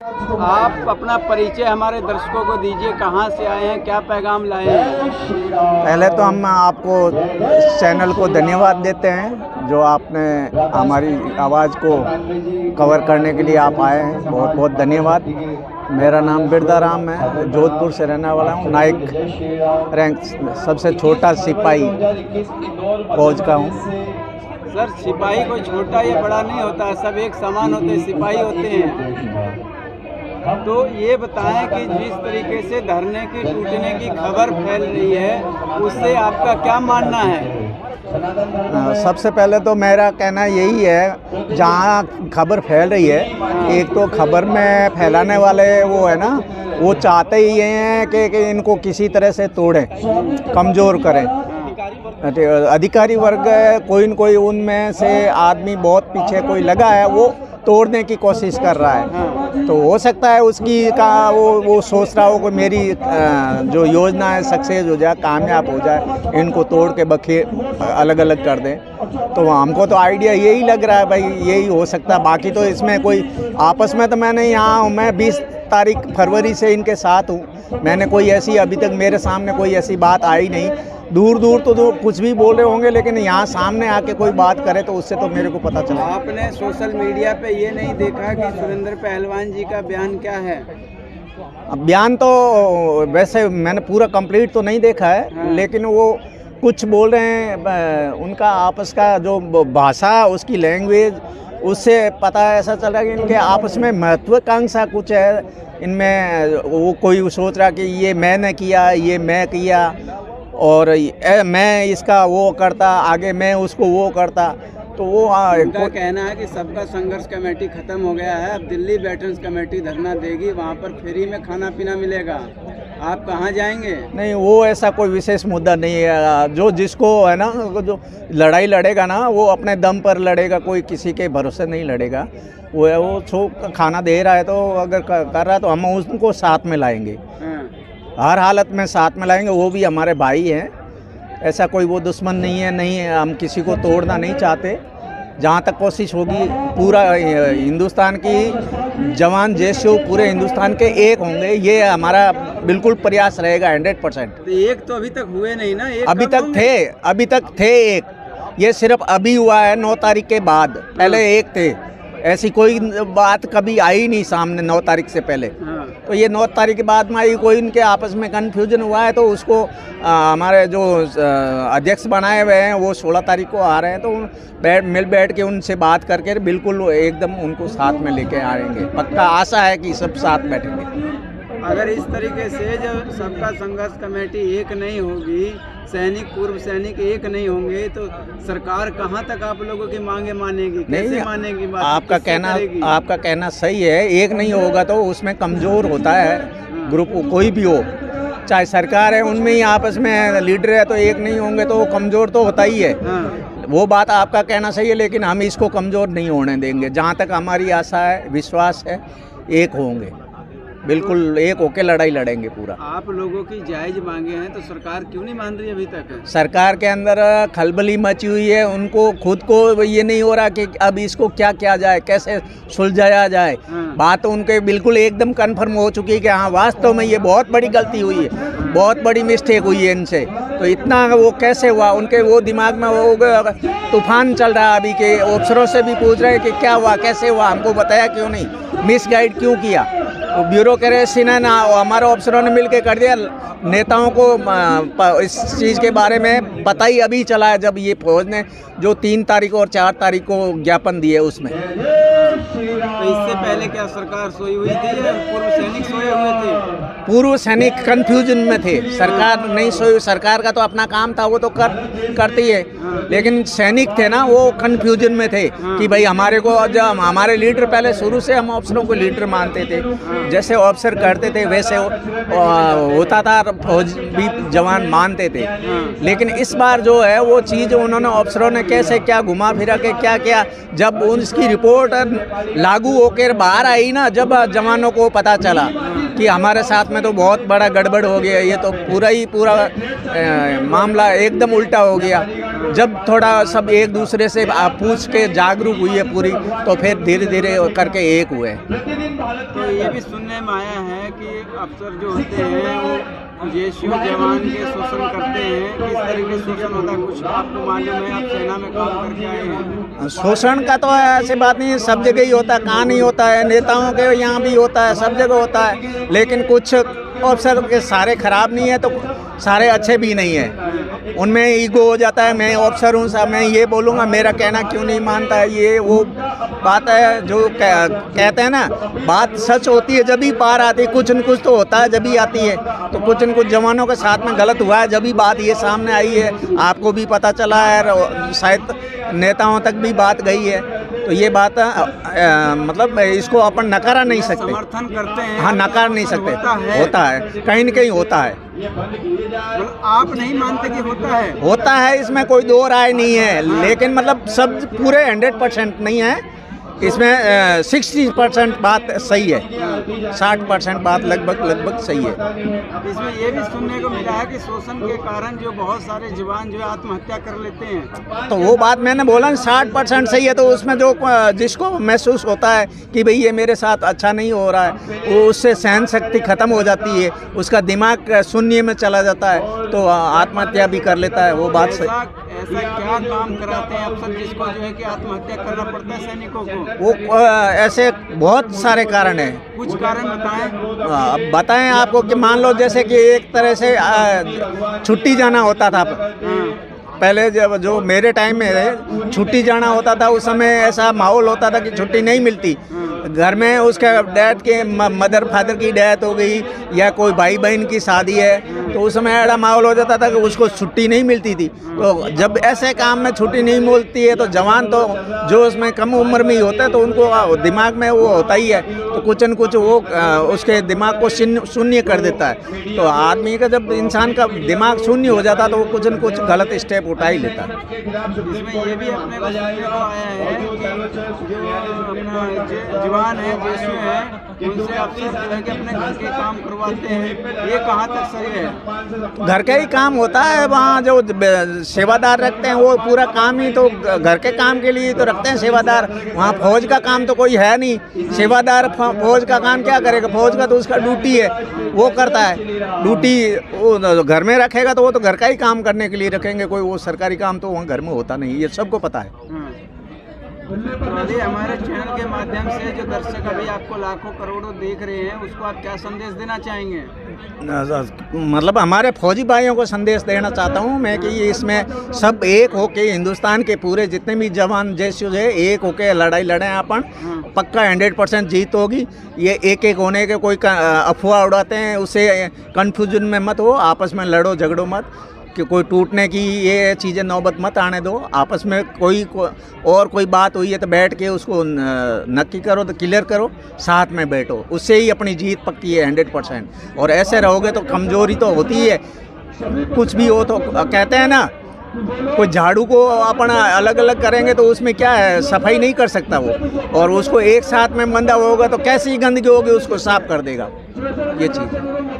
आप अपना परिचय हमारे दर्शकों को दीजिए, कहाँ से आए हैं, क्या पैगाम लाए हैं? पहले तो हम आपको इस चैनल को धन्यवाद देते हैं जो आपने हमारी आवाज़ को कवर करने के लिए आप आए हैं, बहुत बहुत धन्यवाद। मेरा नाम बिरदाराम है, जोधपुर से रहने वाला हूँ। नाइक रैंक सबसे छोटा सिपाही फौज का हूँ। सर, सिपाही कोई छोटा या बड़ा नहीं होता, सब एक समान होते हैं, सिपाही होते हैं। तो ये बताएं कि जिस तरीके से धरने की टूटने की खबर फैल रही है, उससे आपका क्या मानना है? सबसे पहले तो मेरा कहना यही है, जहाँ खबर फैल रही है, एक तो खबर में फैलाने वाले वो है ना, वो चाहते ही ये हैं कि इनको किसी तरह से तोड़ें, कमज़ोर करें। अधिकारी वर्ग कोई न कोई उनमें से आदमी बहुत पीछे कोई लगा है, वो तोड़ने की कोशिश कर रहा है। तो हो सकता है उसकी का वो सोच रहा हो कि मेरी जो योजना है सक्सेस हो जाए, कामयाब हो जाए, इनको तोड़ के बखे अलग अलग कर दें। तो हमको तो आइडिया यही लग रहा है भाई, यही हो सकता है। बाकी तो इसमें कोई आपस में तो मैंने यहाँ हूँ, मैं 20 तारीख फरवरी से इनके साथ हूँ। मैंने कोई ऐसी अभी तक मेरे सामने कोई ऐसी बात आई नहीं। दूर दूर तो कुछ भी बोल रहे होंगे, लेकिन यहाँ सामने आके कोई बात करे तो उससे तो मेरे को पता चला। आपने सोशल मीडिया पे ये नहीं देखा कि सुरेंद्र पहलवान जी का बयान क्या है? बयान तो वैसे मैंने पूरा कंप्लीट तो नहीं देखा है, लेकिन वो कुछ बोल रहे हैं, उनका आपस का जो भाषा, उसकी लैंग्वेज, उससे पता ऐसा चल रहा है कि इनके आपस में महत्वाकांक्षा कुछ है इनमें। वो कोई सोच रहा कि ये मैंने किया, ये मैं किया, और मैं इसका वो करता, आगे मैं उसको वो करता। तो वो उनका कहना है कि सबका संघर्ष कमेटी खत्म हो गया है, अब दिल्ली वेटरन्स कमेटी धरना देगी, वहाँ पर फ्री में खाना पीना मिलेगा। आप कहाँ जाएंगे? नहीं, वो ऐसा कोई विशेष मुद्दा नहीं है। जो जिसको है ना, जो लड़ाई लड़ेगा ना, वो अपने दम पर लड़ेगा, कोई किसी के भरोसे नहीं लड़ेगा। वो छो खाना दे रहा है, तो अगर कर रहा है तो हम उनको साथ में लाएंगे, हर हालत में साथ में लाएंगे। वो भी हमारे भाई हैं, ऐसा कोई वो दुश्मन नहीं है। नहीं, हम किसी को तोड़ना नहीं चाहते। जहाँ तक कोशिश होगी, पूरा हिंदुस्तान की जवान जैसे पूरे हिंदुस्तान के एक होंगे, ये हमारा बिल्कुल प्रयास रहेगा 100%। एक तो अभी तक हुए नहीं ना? एक अभी तक थे एक, ये सिर्फ अभी हुआ है 9 तारीख के बाद। पहले एक थे, ऐसी कोई बात कभी आई नहीं सामने 9 तारीख से पहले। तो ये 9 तारीख के बाद में आई, कोई इनके आपस में कन्फ्यूजन हुआ है, तो उसको हमारे जो अध्यक्ष बनाए हुए हैं वो 16 तारीख को आ रहे हैं। तो मिल बैठ के उनसे बात करके बिल्कुल एकदम उनको साथ में लेके आएंगे। पक्का आशा है कि सब साथ बैठेंगे। अगर इस तरीके से जब सबका संघर्ष कमेटी एक नहीं होगी, सैनिक पूर्व सैनिक एक नहीं होंगे, तो सरकार कहां तक आप लोगों की मांगे मानेगी? कैसे मानेगी? आपका कहना सही है। एक नहीं होगा तो उसमें कमज़ोर होता है ग्रुप, कोई भी हो, चाहे सरकार है, उनमें ही आपस में लीडर है, तो एक नहीं होंगे तो वो कमज़ोर तो होता ही है। वो बात आपका कहना सही है, लेकिन हम इसको कमज़ोर नहीं होने देंगे। जहाँ तक हमारी आशा है, विश्वास है, एक होंगे, बिल्कुल एक होके लड़ाई लड़ेंगे पूरा। आप लोगों की जायज मांगे हैं, तो सरकार क्यों नहीं मान रही अभी तक? सरकार के अंदर खलबली मची हुई है। उनको खुद को ये नहीं हो रहा कि अब इसको क्या किया जाए, कैसे सुलझाया जाए। बात तो उनके बिल्कुल एकदम कन्फर्म हो चुकी है कि हाँ, वास्तव में ये बहुत बड़ी गलती हुई है, बहुत बड़ी मिस्टेक हुई है इनसे। तो इतना वो कैसे हुआ, उनके वो दिमाग में वो तूफान चल रहा है अभी के। अफसरों से भी पूछ रहे हैं कि क्या हुआ, कैसे हुआ, हमको बताया क्यों नहीं, मिसगाइड क्यों किया। ब्यूरोक्रेसी ने ना, हमारे अफसरों ने मिलके कर दिया। नेताओं को इस चीज़ के बारे में पता ही अभी चला है, जब ये फौज ने जो 3 तारीख और 4 तारीख को ज्ञापन दिए उसमें। तो इससे पहले क्या सरकार सोई हुई थी या पूर्व सैनिक सोए हुए थे? पूर्व सैनिक कंफ्यूजन में थे, सरकार नहीं सोई। सरकार का तो अपना काम था, वो तो करती है, लेकिन सैनिक थे ना, वो कंफ्यूजन में थे कि भाई हमारे को, जब हमारे लीडर, पहले शुरू से हम अफसरों को लीडर मानते थे, जैसे अफसर करते थे वैसे होता था, फौज भी जवान मानते थे। लेकिन इस बार जो है वो चीज़ उन्होंने अफसरों ने कैसे क्या घुमा फिरा के क्या किया, जब उसकी रिपोर्ट लागू होकर बाहर आई ना, जब जवानों को पता चला कि हमारे साथ में तो बहुत बड़ा गड़बड़ हो गया, ये तो पूरा मामला एकदम उल्टा हो गया। जब थोड़ा सब एक दूसरे से पूछ के जागरूक हुई है पूरी, तो फिर धीरे धीरे करके एक हुए। तो ये भी सुनने में आया है कि अफसर जो होते हैं वो जेएसयू जवान के शोषण करते हैं। किस तरीके से शोषण होता है कुछ आपको मालूम है? आप सेना में काम करके आए हैं। शोषण का तो ऐसी बात नहीं है, सब जगह ही होता है, कहाँ नहीं होता है, नेताओं के यहाँ भी होता है, सब जगह होता है। लेकिन कुछ अफसर के सारे खराब नहीं है तो सारे अच्छे भी नहीं है। उनमें ईगो हो जाता है, मैं अफसर हूँ साहब, मैं ये बोलूँगा, मेरा कहना क्यों नहीं मानता है, ये वो बात है जो कहते हैं ना, बात सच होती है जब भी पार आती है, कुछ न कुछ तो होता है जब भी आती है। तो कुछ न कुछ जवानों के साथ में गलत हुआ है, जब भी बात ये सामने आई है, आपको भी पता चला है, शायद नेताओं तक भी बात गई है। तो ये बात मतलब इसको अपन नकारा नहीं सकते, समर्थन करते हैं। हाँ, नकार नहीं सकते, होता है कहीं न कहीं होता है। मतलब आप नहीं मानते कि होता है, इसमें कोई दो राय नहीं है। लेकिन मतलब सब पूरे 100% नहीं है, इसमें 60% बात सही है, 60% बात लगभग सही है। इसमें ये भी सुनने को मिला है कि शोषण के कारण जो बहुत सारे जवान जो है आत्महत्या कर लेते हैं। तो वो बात मैंने बोला ना, 60% सही है। तो उसमें जो जिसको महसूस होता है कि भाई ये मेरे साथ अच्छा नहीं हो रहा है, वो उससे सहन शक्ति खत्म हो जाती है, उसका दिमाग शून्य में चला जाता है, तो आत्महत्या भी कर लेता है। वो बात सही। ऐसा क्या काम कराते हैं अफसर जिसको जो है कि आत्महत्या करना पड़ता है सैनिकों को? वो ऐसे बहुत सारे कारण हैं। कुछ कारण बताएं। बताएं आपको कि मान लो जैसे कि एक तरह से छुट्टी जाना होता था। पहले जब जो मेरे टाइम में छुट्टी जाना होता था, उस समय ऐसा माहौल होता था कि छुट्टी नहीं मिलती। घर में उसके डैड के मदर फादर की डेथ हो गई या कोई भाई बहन की शादी है, तो उस समय ऐसा माहौल हो जाता था कि उसको छुट्टी नहीं मिलती थी। तो जब ऐसे काम में छुट्टी नहीं मिलती है तो जवान तो जो उसमें कम उम्र में ही होता है, तो उनको दिमाग में वो होता ही है, तो कुछ न कुछ वो उसके दिमाग को शून्य कर देता है। तो आदमी का जब इंसान का दिमाग शून्य हो जाता है तो वो कुछ न कुछ गलत स्टेप उठा ही लेता है। इसमें ये भी अपने को सुनने को आया है कि जो अपना जवान है, जेएसयू है, उनसे अफसर जो है कि अपने घर के काम करवाते हैं। ये कहाँ तक सही है? घर का ही काम होता है, वहाँ जो सेवादार रखते हैं वो पूरा काम ही तो घर के काम के लिए तो रखते हैं सेवादार। वहाँ फौज का काम तो कोई है नहीं। सेवादार फौज का काम क्या करेगा? फौज का तो उसका ड्यूटी है, वो करता है ड्यूटी। वो घर में रखेगा तो वो तो घर का ही काम करने के लिए रखेंगे, कोई वो सरकारी काम तो वहाँ घर में होता नहीं, ये सबको पता है। तो अभी हमारे चैनल के माध्यम से जो दर्शक अभी आपको लाखों करोड़ों देख रहे हैं, उसको आप क्या संदेश देना चाहेंगे? मतलब हमारे फौजी भाइयों को संदेश देना चाहता हूँ मैं कि इसमें सब एक होके, हिंदुस्तान के पूरे जितने भी जवान जेएसयू है, एक होके लड़ाई लड़ें अपन। पक्का 100% जीत होगी। ये एक एक होने के कोई अफवाह उड़ाते हैं, उससे कन्फ्यूजन में मत हो, आपस में लड़ो झगड़ो मत, कि कोई टूटने की ये चीज़ें नौबत मत आने दो। आपस में कोई बात हुई है तो बैठ के उसको नक्की करो, तो क्लियर करो, साथ में बैठो, उससे ही अपनी जीत पक्की है 100%। और ऐसे रहोगे तो कमज़ोरी तो होती है, कुछ भी हो तो कहते हैं ना, कोई झाड़ू को अपन अलग अलग करेंगे तो उसमें क्या है, सफाई नहीं कर सकता वो, और उसको एक साथ में बंधा होगा तो कैसी गंदगी होगी उसको साफ कर देगा, ये चीज़ है।